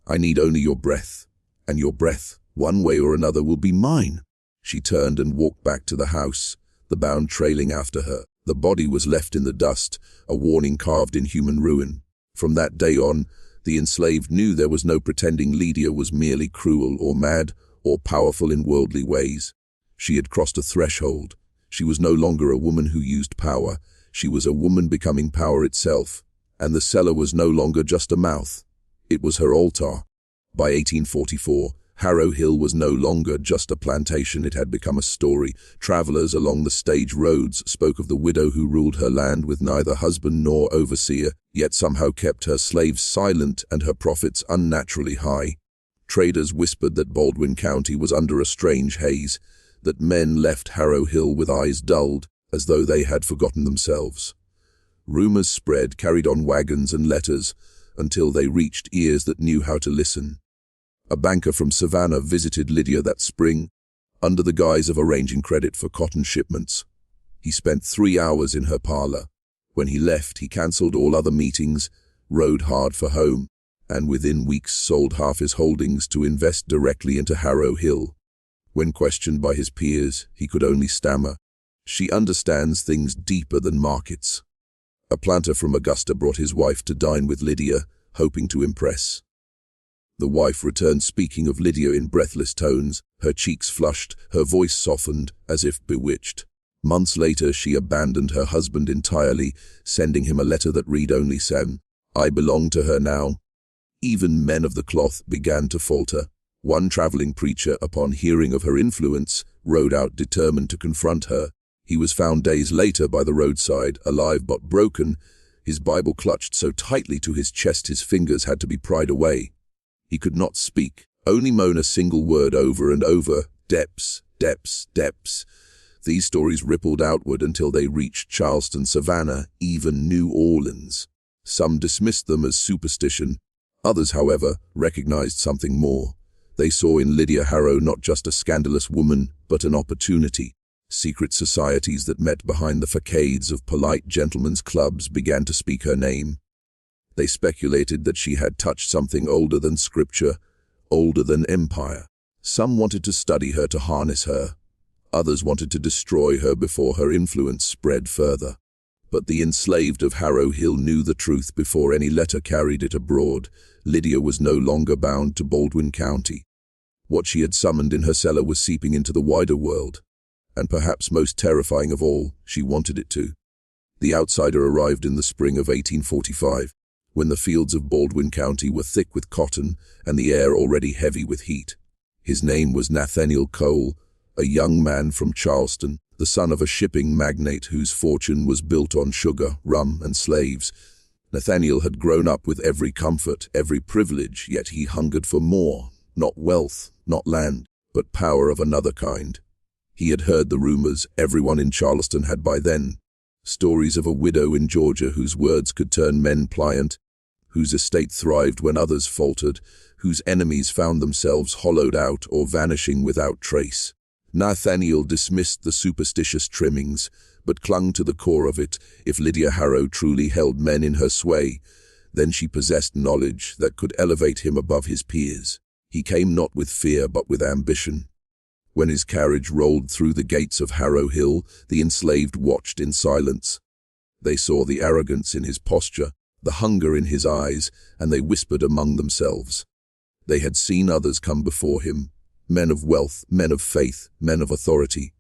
I need only your breath, and your breath, one way or another, will be mine." She turned and walked back to the house, the bound trailing after her. The body was left in the dust, a warning carved in human ruin. From that day on, the enslaved knew there was no pretending Lydia was merely cruel or mad or powerful in worldly ways. She had crossed a threshold. She was no longer a woman who used power. She was a woman becoming power itself. And the cellar was no longer just a mouth. It was her altar. By 1844, Harrow Hill was no longer just a plantation, it had become a story. Travelers along the stage roads spoke of the widow who ruled her land with neither husband nor overseer, yet somehow kept her slaves silent and her profits unnaturally high. Traders whispered that Baldwin County was under a strange haze, that men left Harrow Hill with eyes dulled, as though they had forgotten themselves. Rumors spread, carried on wagons and letters, until they reached ears that knew how to listen. A banker from Savannah visited Lydia that spring, under the guise of arranging credit for cotton shipments. He spent 3 hours in her parlor. When he left, he cancelled all other meetings, rode hard for home, and within weeks sold half his holdings to invest directly into Harrow Hill. When questioned by his peers, he could only stammer, "She understands things deeper than markets." A planter from Augusta brought his wife to dine with Lydia, hoping to impress. The wife returned speaking of Lydia in breathless tones, her cheeks flushed, her voice softened, as if bewitched. Months later, she abandoned her husband entirely, sending him a letter that read only, "Sam, I belong to her now." Even men of the cloth began to falter. One traveling preacher, upon hearing of her influence, rode out determined to confront her. He was found days later by the roadside, alive but broken, his Bible clutched so tightly to his chest his fingers had to be pried away. He could not speak, only moan a single word over and over, "Depths, depths, depths." These stories rippled outward until they reached Charleston, Savannah, even New Orleans. Some dismissed them as superstition. Others, however, recognized something more. They saw in Lydia Harrow not just a scandalous woman, but an opportunity. Secret societies that met behind the facades of polite gentlemen's clubs began to speak her name. They speculated that she had touched something older than scripture, older than empire. Some wanted to study her to harness her. Others wanted to destroy her before her influence spread further. But the enslaved of Harrow Hill knew the truth before any letter carried it abroad. Lydia was no longer bound to Baldwin County. What she had summoned in her cellar was seeping into the wider world. and perhaps most terrifying of all, she wanted it to. The outsider arrived in the spring of 1845, when the fields of Baldwin County were thick with cotton and the air already heavy with heat. His name was Nathaniel Cole, a young man from Charleston, the son of a shipping magnate whose fortune was built on sugar, rum, and slaves. Nathaniel had grown up with every comfort, every privilege, yet he hungered for more, not wealth, not land, but power of another kind. He had heard the rumors everyone in Charleston had by then, stories of a widow in Georgia whose words could turn men pliant, whose estate thrived when others faltered, whose enemies found themselves hollowed out or vanishing without trace. Nathaniel dismissed the superstitious trimmings, but clung to the core of it. If Lydia Harrow truly held men in her sway, then she possessed knowledge that could elevate him above his peers. He came not with fear but with ambition. When his carriage rolled through the gates of Harrow Hill, the enslaved watched in silence. They saw the arrogance in his posture, the hunger in his eyes, and they whispered among themselves. They had seen others come before him, men of wealth, men of faith, men of authority,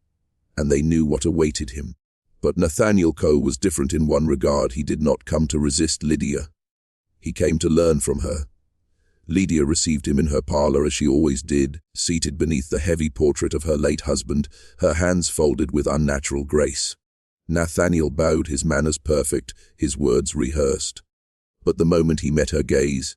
and they knew what awaited him. But Nathaniel Cole was different in one regard. He did not come to resist Lydia. He came to learn from her. Lydia received him in her parlor as she always did, seated beneath the heavy portrait of her late husband, her hands folded with unnatural grace. Nathaniel bowed, his manners perfect, his words rehearsed. But the moment he met her gaze,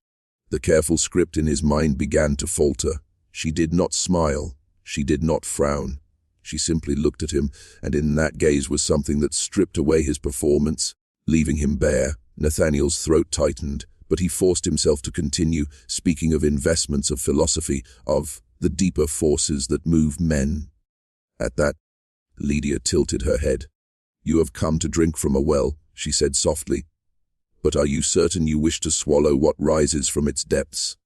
the careful script in his mind began to falter. She did not smile, she did not frown. She simply looked at him, and in that gaze was something that stripped away his performance, leaving him bare. Nathaniel's throat tightened, but he forced himself to continue, speaking of investments, of philosophy, of the deeper forces that move men. At that, Lydia tilted her head. "You have come to drink from a well," she said softly. "But are you certain you wish to swallow what rises from its depths?"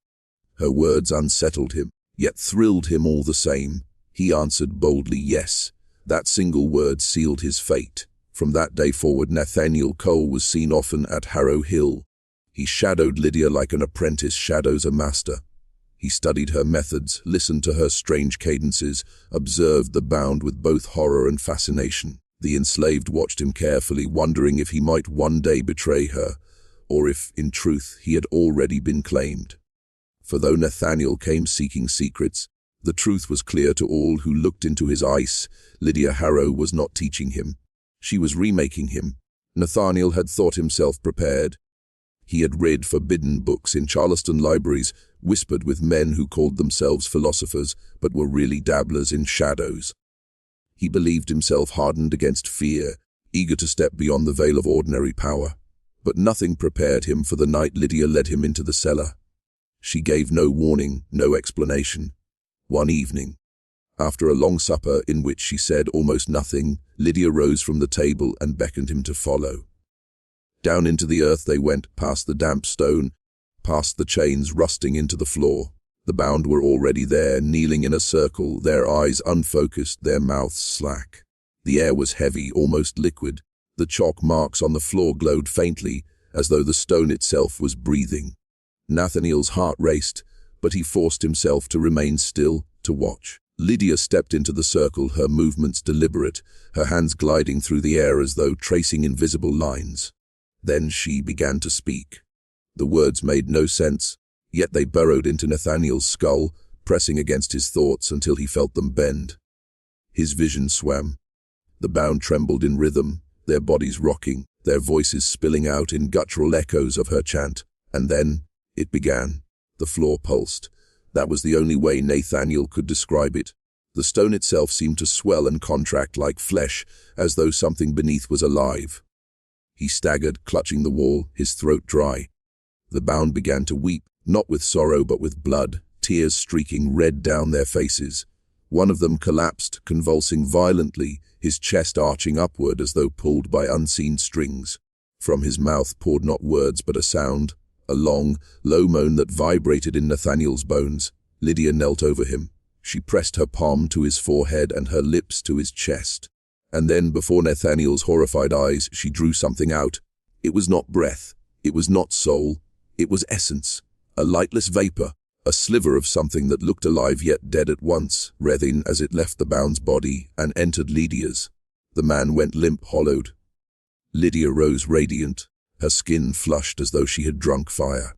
Her words unsettled him, yet thrilled him all the same. He answered boldly yes. That single word sealed his fate. From that day forward, Nathaniel Cole was seen often at Harrow Hill. He shadowed Lydia like an apprentice shadows a master. He studied her methods, listened to her strange cadences, observed the bound with both horror and fascination. The enslaved watched him carefully, wondering if he might one day betray her, or if, in truth, he had already been claimed. For though Nathaniel came seeking secrets, the truth was clear to all who looked into his eyes. Lydia Harrow was not teaching him. She was remaking him. Nathaniel had thought himself prepared. He had read forbidden books in Charleston libraries, whispered with men who called themselves philosophers, but were really dabblers in shadows. He believed himself hardened against fear, eager to step beyond the veil of ordinary power. But nothing prepared him for the night Lydia led him into the cellar. She gave no warning, no explanation. One evening, after a long supper in which she said almost nothing, Lydia rose from the table and beckoned him to follow. Down into the earth they went, past the damp stone, past the chains rusting into the floor. The bound were already there, kneeling in a circle, their eyes unfocused, their mouths slack. The air was heavy, almost liquid. The chalk marks on the floor glowed faintly, as though the stone itself was breathing. Nathaniel's heart raced, but he forced himself to remain still, to watch. Lydia stepped into the circle, her movements deliberate, her hands gliding through the air as though tracing invisible lines. Then she began to speak. The words made no sense, yet they burrowed into Nathaniel's skull, pressing against his thoughts until he felt them bend. His vision swam. The bound trembled in rhythm, their bodies rocking, their voices spilling out in guttural echoes of her chant. And then it began. The floor pulsed. That was the only way Nathaniel could describe it. The stone itself seemed to swell and contract like flesh, as though something beneath was alive. He staggered, clutching the wall, his throat dry. The bound began to weep, not with sorrow but with blood, tears streaking red down their faces. One of them collapsed, convulsing violently, his chest arching upward as though pulled by unseen strings. From his mouth poured not words but a sound, a long, low moan that vibrated in Nathaniel's bones. Lydia knelt over him. She pressed her palm to his forehead and her lips to his chest. And then, before Nathaniel's horrified eyes, she drew something out. It was not breath. It was not soul. It was essence. A lightless vapor. a sliver of something that looked alive yet dead at once, writhing as it left the bound's body and entered Lydia's. The man went limp, hollowed. Lydia rose radiant, her skin flushed as though she had drunk fire.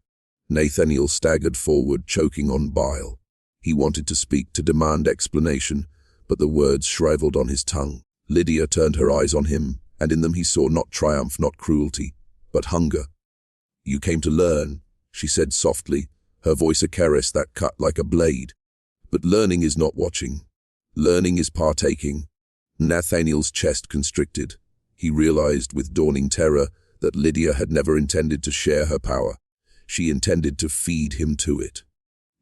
Nathaniel staggered forward, choking on bile. He wanted to speak, to demand explanation, but the words shriveled on his tongue. Lydia turned her eyes on him, and in them he saw not triumph, not cruelty, but hunger. "You came to learn," she said softly, her voice a caress that cut like a blade. "But learning is not watching. Learning is partaking." Nathaniel's chest constricted. He realized with dawning terror that Lydia had never intended to share her power. She intended to feed him to it.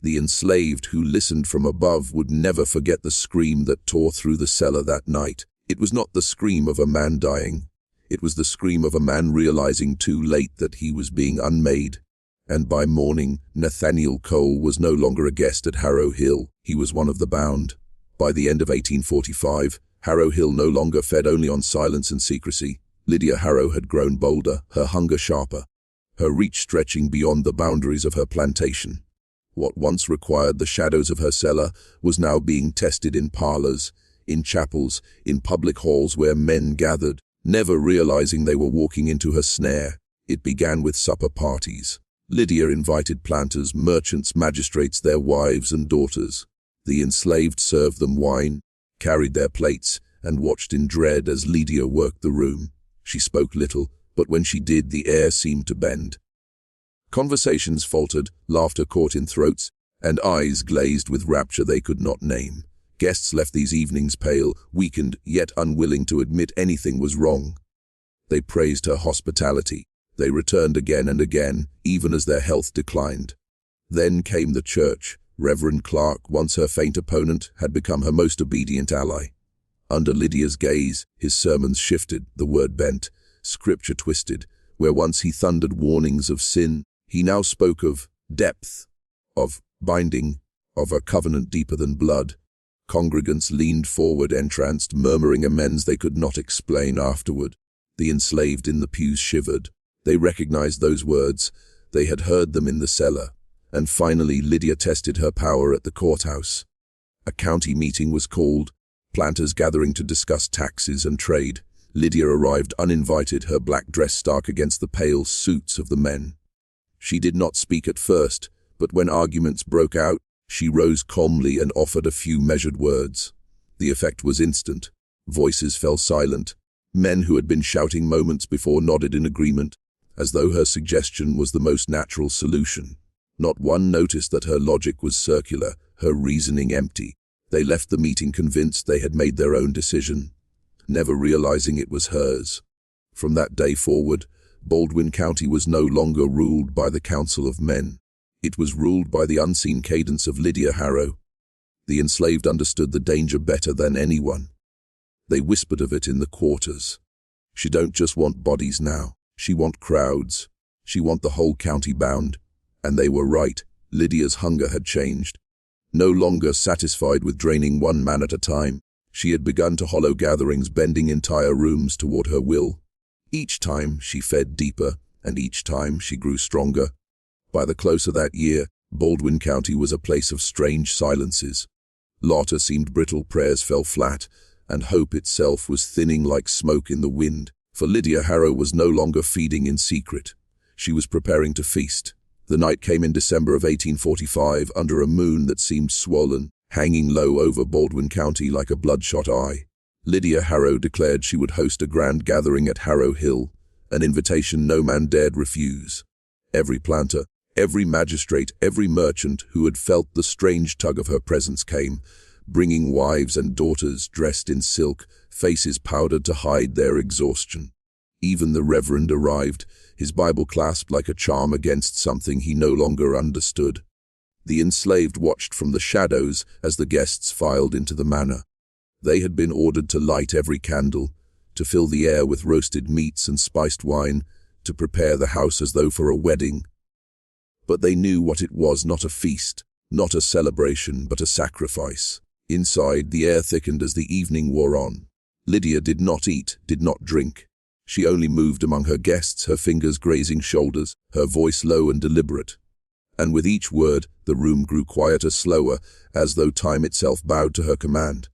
The enslaved who listened from above would never forget the scream that tore through the cellar that night. It was not the scream of a man dying. It was the scream of a man realizing too late that he was being unmade. And by morning, Nathaniel Cole was no longer a guest at Harrow Hill. He was one of the bound. By the end of 1845, Harrow Hill no longer fed only on silence and secrecy. Lydia Harrow had grown bolder, her hunger sharper, her reach stretching beyond the boundaries of her plantation. What once required the shadows of her cellar was now being tested in parlors, in chapels, in public halls where men gathered, never realizing they were walking into her snare. It began with supper parties. Lydia invited planters, merchants, magistrates, their wives and daughters. The enslaved served them wine, carried their plates, and watched in dread as Lydia worked the room. She spoke little, but when she did, the air seemed to bend. Conversations faltered, laughter caught in throats, and eyes glazed with rapture they could not name. Guests left these evenings pale, weakened, yet unwilling to admit anything was wrong. They praised her hospitality. They returned again and again, even as their health declined. Then came the church. Reverend Clark, once her faint opponent, had become her most obedient ally. Under Lydia's gaze, his sermons shifted, the word bent, scripture twisted. Where once he thundered warnings of sin, he now spoke of depth, of binding, of a covenant deeper than blood. Congregants leaned forward, entranced, murmuring amends they could not explain afterward. The enslaved in the pews shivered. They recognized those words. They had heard them in the cellar. And finally, Lydia tested her power at the courthouse. A county meeting was called, planters gathering to discuss taxes and trade. Lydia arrived uninvited, her black dress stark against the pale suits of the men. She did not speak at first, but when arguments broke out, she rose calmly and offered a few measured words. The effect was instant. Voices fell silent. Men who had been shouting moments before nodded in agreement, as though her suggestion was the most natural solution. Not one noticed that her logic was circular, her reasoning empty. They left the meeting convinced they had made their own decision, never realizing it was hers. From that day forward, Baldwin County was no longer ruled by the Council of Men. It was ruled by the unseen cadence of Lydia Harrow. The enslaved understood the danger better than anyone. They whispered of it in the quarters. She don't just want bodies now. She want crowds. She want the whole county bound. And they were right. Lydia's hunger had changed. No longer satisfied with draining one man at a time, she had begun to hollow gatherings, bending entire rooms toward her will. Each time she fed deeper, and each time she grew stronger. By the close of that year, Baldwin County was a place of strange silences. Laughter seemed brittle, prayers fell flat, and hope itself was thinning like smoke in the wind. For Lydia Harrow was no longer feeding in secret. She was preparing to feast. The night came in December of 1845 under a moon that seemed swollen, hanging low over Baldwin County like a bloodshot eye. Lydia Harrow declared she would host a grand gathering at Harrow Hill, an invitation no man dared refuse. Every planter, every magistrate, every merchant who had felt the strange tug of her presence came, bringing wives and daughters dressed in silk, faces powdered to hide their exhaustion. Even the Reverend arrived, his Bible clasped like a charm against something he no longer understood. The enslaved watched from the shadows as the guests filed into the manor. They had been ordered to light every candle, to fill the air with roasted meats and spiced wine, to prepare the house as though for a wedding. But they knew what it was, not a feast, not a celebration, but a sacrifice. Inside, the air thickened as the evening wore on. Lydia did not eat, did not drink. She only moved among her guests, her fingers grazing shoulders, her voice low and deliberate. And with each word, the room grew quieter, slower, as though time itself bowed to her command.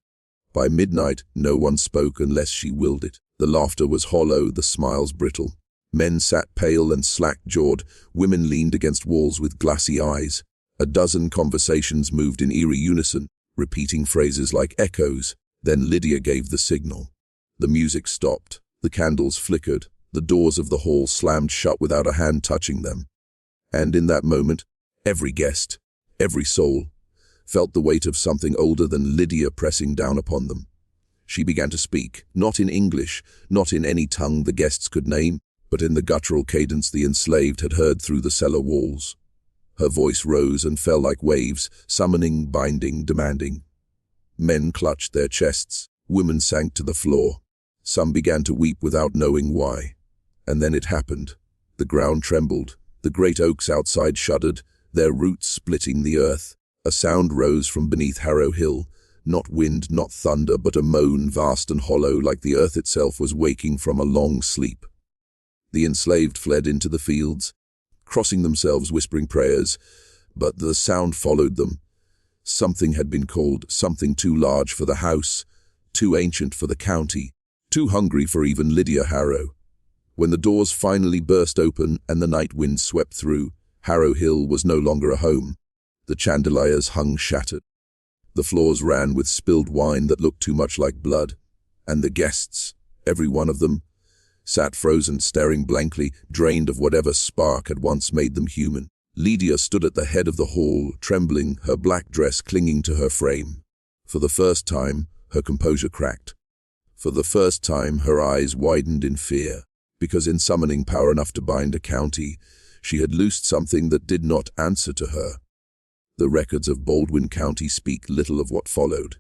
By midnight, no one spoke unless she willed it. The laughter was hollow, the smiles brittle. Men sat pale and slack-jawed, women leaned against walls with glassy eyes. A dozen conversations moved in eerie unison, repeating phrases like echoes. Then Lydia gave the signal. The music stopped, the candles flickered, the doors of the hall slammed shut without a hand touching them. And in that moment, every guest, every soul, felt the weight of something older than Lydia pressing down upon them. She began to speak, not in English, not in any tongue the guests could name, but in the guttural cadence the enslaved had heard through the cellar walls. Her voice rose and fell like waves, summoning, binding, demanding. Men clutched their chests, women sank to the floor. Some began to weep without knowing why. And then it happened. The ground trembled, the great oaks outside shuddered, their roots splitting the earth. A sound rose from beneath Harrow Hill, not wind, not thunder, but a moan vast and hollow, like the earth itself was waking from a long sleep. The enslaved fled into the fields, crossing themselves, whispering prayers, but the sound followed them. Something had been called, something too large for the house, too ancient for the county, too hungry for even Lydia Harrow. When the doors finally burst open and the night wind swept through, Harrow Hill was no longer a home. The chandeliers hung shattered. The floors ran with spilled wine that looked too much like blood. And the guests, every one of them, sat frozen, staring blankly, drained of whatever spark had once made them human. Lydia stood at the head of the hall, trembling, her black dress clinging to her frame. For the first time, her composure cracked. For the first time, her eyes widened in fear, because in summoning power enough to bind a county, she had loosed something that did not answer to her. The records of Baldwin County speak little of what followed.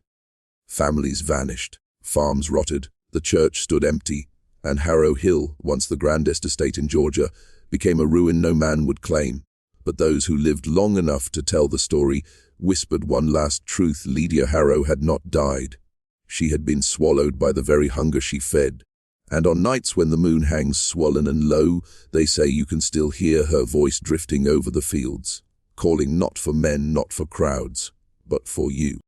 Families vanished, farms rotted, the church stood empty, and Harrow Hill, once the grandest estate in Georgia, became a ruin no man would claim. But those who lived long enough to tell the story whispered one last truth: Lydia Harrow had not died. She had been swallowed by the very hunger she fed. And on nights when the moon hangs swollen and low, they say you can still hear her voice drifting over the fields, calling not for men, not for crowds, but for you.